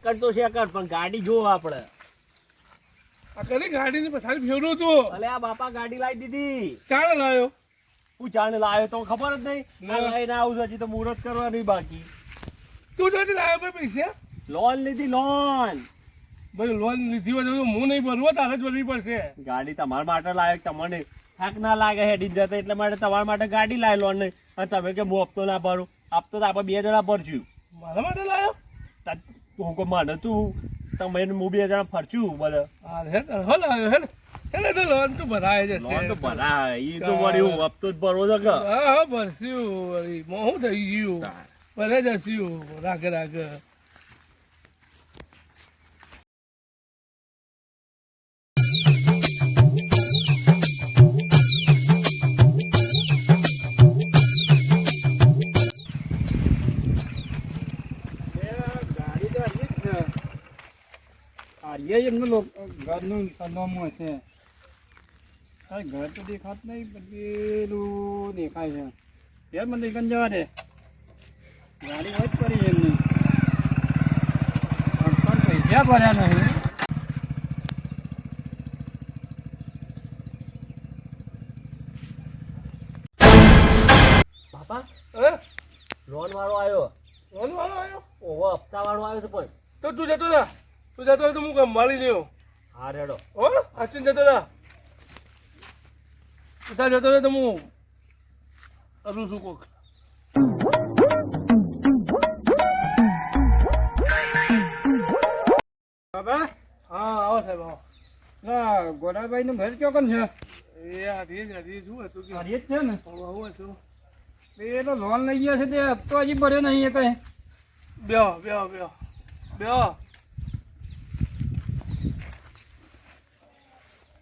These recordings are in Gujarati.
સેકન્ડ તો સેકન્ડ પણ ગાડી જો આપણે આ કદી ગાડીની પછાડી ફેરવો તો અલે આ બાપા ગાડી લાવી દીધી ચાલે લાયો હું જાણે લાવ્યો તો ખબર જ નહીં ના. લઈને આવું છું હજી તો મુહૂર્ત કરવાનું બાકી તું જોતી લાયો ભાઈ પૈસા લોન લીધી લોન ભાઈ લોન લીધી હોય તો હું નહીં ભરવો તારે જ ભરવી પડશે ગાડી તમારા માટે લાવ્યો તમને થાક ના લાગે હેડી જતા એટલે માટે તમારા માટે ગાડી લાવી લોન નહીં અને તમે કે હું હપ્તો ના ભરું હપ્તો તો આપણે 2 જણા ભરશું મારા માટે લાયો તું કોઈ મને તું તમે હું 2 જણા ફરશું બધા હા હે હો લાયો હે એને તો લોન તો ભરાય જશે લોન તો ભરાય ઈ તો વળી હું હપ્તો જ ભરવો છે કે હા ભરશું વળી મોં થઈ ગયું ભરે જશું રાગે રાગે એમનું ઘરનું સરનામું હશે ઘર તો દેખાત નહીં બધેલું દેખાય છે યાર મને એકન જવા દે ગાડી હોય જ કરી એમની પણ પૈસા ભર્યા નહીં બાપા હે લોન વાળો આવ્યો લોન વાળો આવ્યો ઓહો હપ્તા વાળો આવ્યો છે પણ તો તું જતો જા તું જતો હોય તો હું સંભાળી લ્યો હા રેડો હો આચીને જતો જા તું જતો રહે તો હું કરું છું કોક બાબા હા આવો સાહેબ આવો ના ગોડાભાઈ નું ઘર ચોકન છે એ હરી જુઓ તું કે હરી જ છે ને આવું છું એ તો લોન લઈ ગયા છે તે હપ્તો હજી ભર્યો નહીં એ કઈ બ્યો બ્યો બ્યો બ્યો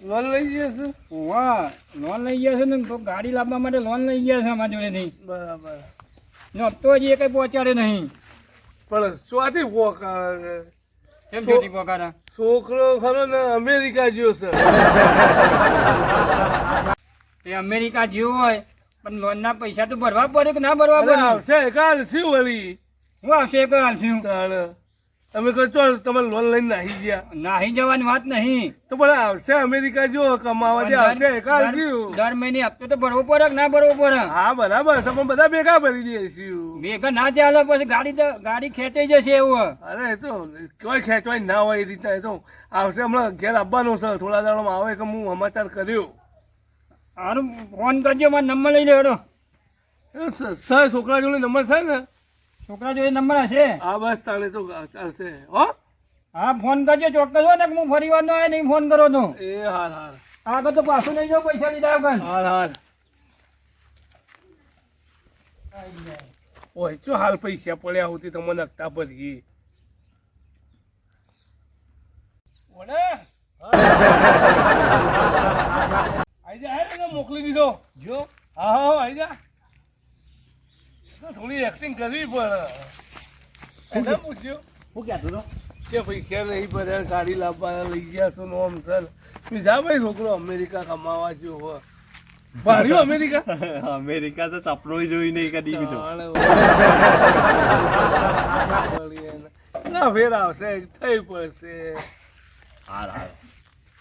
લોન લઈ ગયા છે વાહ લોન લઈ ગયા છે ને તો ગાડી લાવવા માટે લોન લઈ ગયા છે અમારી જોડેથી બરાબર ને હપ્તો હજી એ કઈ પહોંચાડે નહીં પણ ચોથી કેમ ચોથી પોકારા છોકરો ખરો ને અમેરિકા જ્યો છે એ અમેરિકા જ્યો હોય પણ લોન ના પૈસા તો ભરવા પડે કે ના ભરવા પડે આવશે કાલ શું વળી હું આવશે કાલ શું તમે કહો છો તમે લોન લઈને નાહી ગયા નાહી જવાની વાત નહીં તો પણ આવશે અમેરિકા જો કમાવા જે આવશે કાલ શું દર મહિને હપ્તો તો ભરવો પડે કે ના ભરવો પડે હા બરાબર તો પણ બધા ભેગા ભરી દઈશું ભેગા ના ચાલે પછી ગાડી ખેંચાઈ જશે એવું અરે એ તો કોઈ ખેંચવાય ના હોય એ રીતના એ તો આવશે હમણાં ઘેર આવવાનું છે થોડા દાડામાં આવે કે હું સમાચાર કર્યો સારું ફોન કરજો મારો નંબર લઈ લેવાનો સર છોકરા જોડે નંબર છે ને છોકરા જોડે નંબર હશે હા બસ તાણે તો ચાલશે હો હા ફોન કરજો ચોક્કસ હોય ને હું ફરી વાર નો આવે નહીં ફોન કરો તો એ હાલ હાલ આગળ તો પાછું નહીં જાવ પૈસા લીધા વગર હાલ હાલ ઓય જો હાલ પૈસા પડ્યા હોતી તો મને નકતા ભરી ઓડે આઈ જા મોકલી દીધો જો હા હા આઈ જા થોડી એક્ટિંગ કરવી પડે એને પૂછ્યું હું કહેતો હતો કે પૈસા નહીં બધા ગાડી લાવવા લઈ ગયા છો નોમ સર જા ભાઈ છોકરો અમેરિકા કમાવા ગયો હો ભાર્યું અમેરિકા અમેરિકા તો સપનો જોઈ નહીં કદી બીજો ના ફેર આવશે થઈ પડશે હાર હાર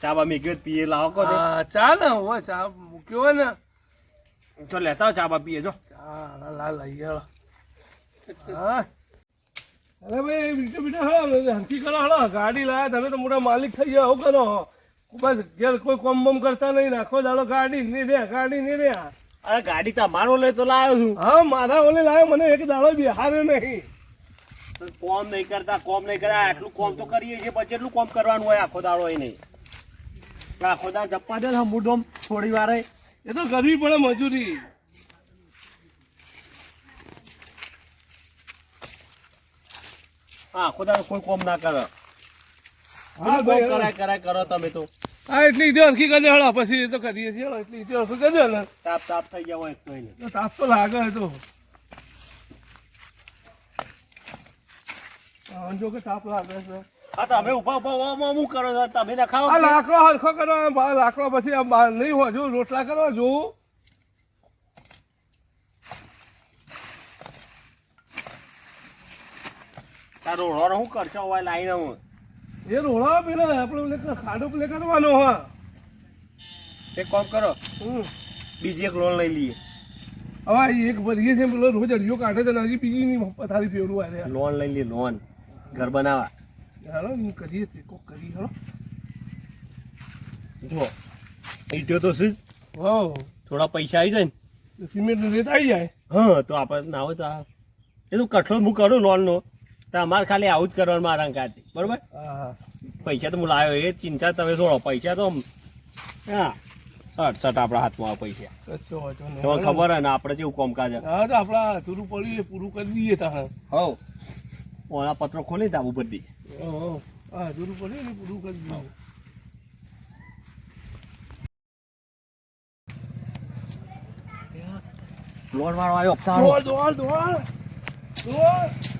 ચા બા મેં પીએ લાવો કો હા ચા ને હવે ચા મૂક્યો ને તો લેતા ચા બા પીએ જો ચા લાલ લઈ ગયો હા અરે ભાઈ બીજો બીજા હંકી કરો હળો ગાડી લાયા તમે તો મોટા માલિક થઈ ગયા આવું કરો બસ ઘેર કોઈ કોમ બમ કરતા નહીં નાખો દાડો ગાડી નહીં રે અરે ગાડી તમારો લે તો લાવ્યો છું હા મારા ઓલે લાવ્યો મને એક દાડો બિહાર્યો નહીં કોમ નહીં કરતા આટલું કોમ તો કરીએ છીએ પછી એટલું કોમ કરવાનું હોય આખો દાડો એ નહીં આખો દાડો જપ્પા દે મુડોમ થોડી વાર એ તો કરવી પડે મજૂરી આખો દાડો કોઈ કોમ ના કરે હા ભાઈ કરાય કરો તમે તો હા એટલી ઈટો હરખી કરજો હળો પછી એ તો કરીએ છીએ હળો એટલી ઈટો હરખી કરજો ને તાપ થઈ ગયા હોય તો તાપ તો લાગે તો જો કે તાપ લાગે છે હા તમે ઉભા હું કરો છો તમે ના ખાઓ આ લાકડો હરખો કરો લાકડો પછી આમ બહાર નહીં હોય જો રોટલા કરો જોવું તાર રોડો શું કરશો હવે લાઈને હું એ રોડા પેલા આપણે પેલે ખાડો પેલે કરવાનો હા એક કામ કરો બીજી એક લોન લઈ લઈએ હવે એક ભરીએ છે પેલો રોજ અડિયો કાઢે છે ને હજી બીજી ની પથારી ફેરવું આવે લોન લઈ લઈએ લોન ઘર બનાવવા હાલો હું કરીએ છીએ કોક કરી હાલો જો ઈટો તો શું વાવ થોડા પૈસા આવી જાય ને સિમેન્ટ નું રેત આવી જાય હા તો આપણે ના હોય તો એ તો કઠોળ હું કરું લોનનો તો અમારે ખાલી આવું જ કરવાનું મારા કાંથી બરોબર હા પૈસા તો હું લાવ્યો એ ચિંતા તમે છોડો પૈસા તો હા 68 આપણા હાથમાં આવે પૈસા કશો વાંધો નહીં. તમને ખબર હે ને આપણે જેવું કોમકાજ હે. હા તો આપણા અધૂરું પડ્યું એ પૂરું કરી દઈએ તાણે હવ ઓના પત્રો ખોલી તાબુ બધી હા અધૂરું પડ્યું ને પૂરું કરી દઈએ લોન વાળો આવ્યો હપ્તા દોડ દોડ દોડ દોડ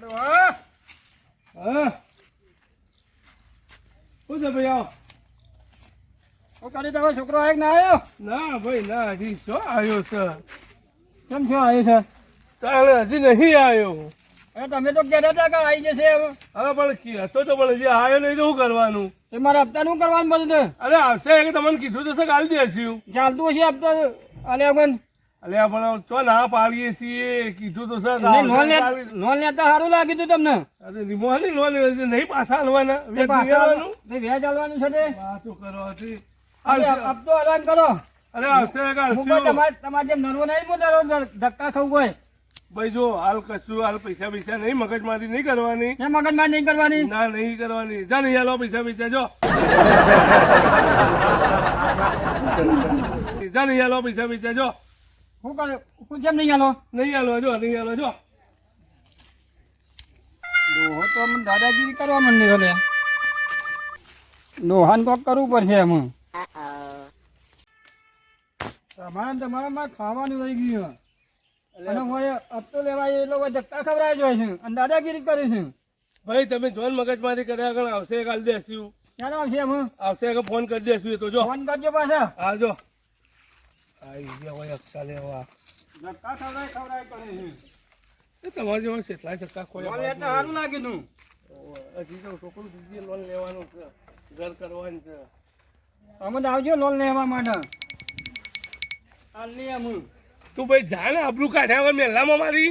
હા શું છે ભાઈ આવો હું કરી તમારો છોકરો આવ્યો કે ના આવ્યો? ના ભાઈ ના હજી શું આવ્યો છે કેમ શું આવ્યો છે? તાણે હજી નહીં આવ્યો અરે તમે તો કહેતા હતા કે આવી જશે હવે. હવે પણ કહેતો તો પણ હજી આવ્યો નહીં તો શું કરવાનું એ મારા હપ્તાનું કરવાનું બધું અરે આવશે કે તમને કીધું તો ગાલી દેશું ચાલતું હશે હપ્તા અલે અગન અલ્યા પણ તો ના પાડીએ છીએ કીધું તો સર લોન લેતા સારું લાગ્યું તું તમને અરે રિમોની લોન નહીં પાછા હાલવાના તે પાછા વ્યાજ આલવાનું છે તે વાતો કરો હતી હપ્તો હલવાન કરો. અરે આવશે કે હું કોઈ તમારે જેમ નરવો નહીં હું ધક્કા ખાવું કોઈ ભાઈ જો હાલ કશું હાલ પૈસા પૈસા નહીં મગજમારી નહીં કરવાની એ મગજમાં નહીં કરવાની. ના નહીં કરવાની જા નહીં હાલો પૈસા પૈસા જો જા નહીં હાલો પૈસા પૈસા જો હું કરે હું કેમ નહીં આલો નહીં હાલો જો નહીં હાલો જો ડોહો તો મને દાદાગીરી કરવા માંડી હવે ડોહાને કોક કરવું પડશે એમ તમારામાં ખાવાનું રહી ગયું અને હોય હપ્તો લેવાય એટલે હોય ધક્કા ખવડાય જ હોય છે અને દાદાગીરી કરે છે. ભાઈ તમે જોન મગજમારી કર્યા આગળ આવશે કાલ દેશું ક્યારે આવશે એમ આવશે કે ફોન કરી દેશું એ તો જો ફોન કરજો પાછા. હા જો આઈ ગયા હોય અક્ષા લેવા ધક્કા ખવડાય કરે છે. એ તમારા જેવા કેટલાય ધક્કા લોન ખોયા લેતા સારું લાગ્યું તું. હજી તો છોકરું બીજી લોન લેવાનું છે ઘર કરવાનું છે તમે તો આવજો લોન લેવા માટે હાલ નહીં આમ તું ભાઈ જા ને આબરૂ કાઢ્યા વગર મેલામાં મારી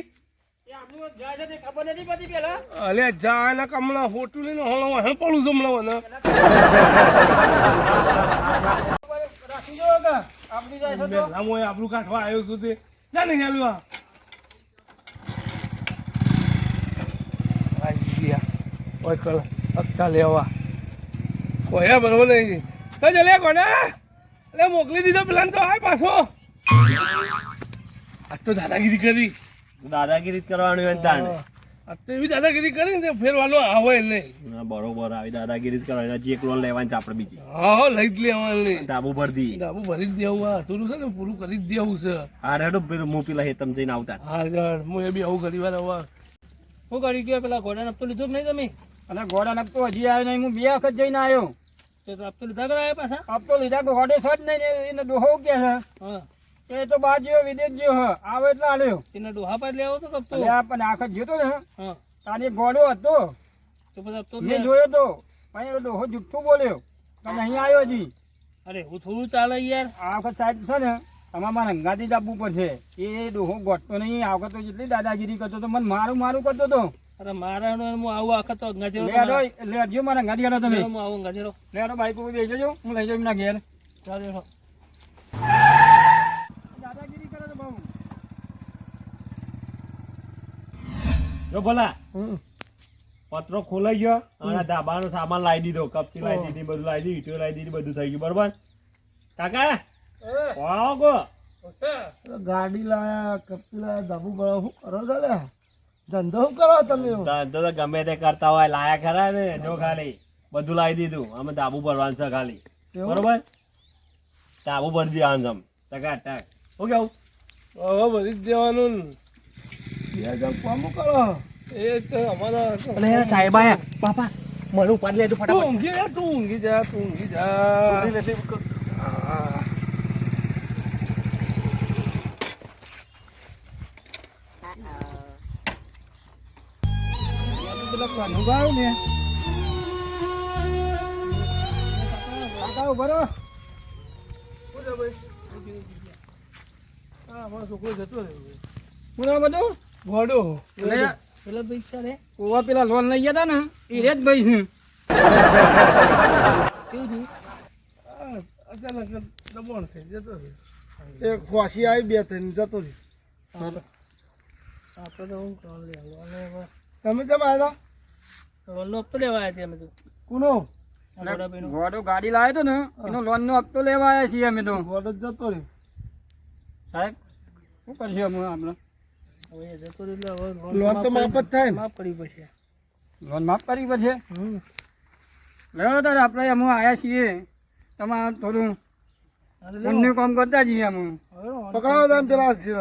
એ આપણું જાય છે તે ખબર નથી પડતી પેલા અલે જા ને કમલા હોટું લઈને હળવા હળ પડું છું હમણાં મને રાખી દો કે આપણી જાય છે તો મેલામાં આબરૂ કાઢવા આવ્યો છું તે જા ને હેલવા આવી ગયા ઓય કલ હપ્તા લેવા કોયા બરોબર નહીં તો ચલે કોને એટલે મોકલી દીધો પ્લાન તો આય પાછો આજ તો દાદાગીરી કરી દાદાગીરી જ કરવાની હોય ને તાણે આજ તો એવી દાદાગીરી કરી ને ફેરવાનો આ હોય નહીં ના બરોબર આવી દાદાગીરી જ કરવાની હજી એક લોન લેવાની છે આપણે બીજી હા લઈ જ લેવાની તાબુ ભરી દઈએ ડાબુ ભરી જ દેવું આ થોડું છે ને પૂરું કરી જ દેવું છે હા રેડો હું પેલા હેતમ જઈને આવતા હા જણ હું એ બી આવું ઘણી વાર હવે શું કરી ગયો પેલા ઘોડા હપ્તો લીધો નહીં તમે? અને ઘોડા હપ્તો હજી આવ્યો નહીં હું 2 વખત જઈને આવ્યો તો હપ્તો લીધા કરાયા પાછા હપ્તો લીધા ઘોડે છે જ નહીં એને ડોહો કે છે એ તો બાર જેવો વિદેશ જેવો હ આવે એટલે આલ્યો એને ડોહા પર લેવો તો હપ્તો પણ આખત જોતો ને તારી ઘોડો હતો તો પછી હપ્તો મેં જોયો તો પણ એ ડોહો જુઠ્ઠું બોલ્યો કે નહીં આવ્યો હજી. અરે હું થોડું ચાલે યાર આ વખત સાહેબ છે ને તમારે મારે હંગાથી જ આપવું પડશે એ ડોહો ગોઠતો નહીં આ વખત તો જેટલી દાદાગીરી કરતો તો મને મારું કરતો હતો. અરે મારા હું આવું આખત તો લેજો મારા હંગાથી કરો તમે હું આવું હંગાથી લેડો બાઈક ઉપર બેસી જજો હું લઈ જાઉં એમના ઘેર ચાલો દાદાગીરી કરે તો બહુ જો ભલા પત્રો ખોલાઈ ગયો અને ધાબાનો સામાન લાવી દીધો કપચી લાવી દીધી બધું લાવી દીધું ઈટો લાવી દીધી બધું થઈ ગયું બરોબર કાકા આવો ગાડી લાયા કપચી લાયા ધાબુ કરો શું કરો છો લે ધંધો શું કરો તમે ધંધો તો ગમે તે કરતા હોય લાયા ખરા ને જો ખાલી બધું લાવી દીધું અમે ધાબુ ભરવાનું છે ખાલી બરોબર ધાબુ ભરી દેવાનું છે ટકા શું કેવું હવે ભરી જ દેવાનું બે જણ કોમ કરો એ તો અમારા અરે સાહેબ આયા બાપા મને ઉપાડ લે તું તું ફટાફટ ઊંઘી જા તું ઊંઘી જા તું ઊંઘી જા પેલા કાનું ગાયું ને કાકા ઉભા રહો. શું છે ભાઈ? હા મારો છોકરો જતો રહ્યો શું નામ બધું ગોડો પેલા ભાઈ છે ને ઓવા પેલા લોન લઈ ગયા હતા ને એ રે જ ભાઈ છે. કેવું હા, અચાનક દબાણ થઈ જતો રહ્યો થયું એક ખોસી આવી બે ત્રણ જતો રહ્યો આપણે તો હું કોલ લેવા તમે કેમ આવ્યા રોલનો હપ્તો લેવા આવ્યા અમે તો કુનો ગોડો ગાડી લાવ્યો તો ને એનો લોન નો હપ્તો લેવા આવ્યા છીએ અમે તો. ગોડો જ જતો રહ્યો સાહેબ શું કરશું અમે આપણે હવે જતો રહ્યો એટલે હવે લોન તો માફ જ થાય ને માફ કરવી પડશે લોન માફ કરવી પડશે. લેવો તારે આપણે અમે આવ્યા છીએ તમારે થોડું પુણ્ય કામ કરતા જઈએ અમે. પકડાવો તમે પેલા છે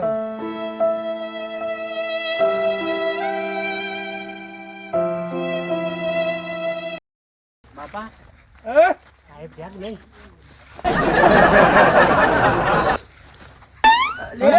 બાપા હે સાહેબ જાગ નહીં લે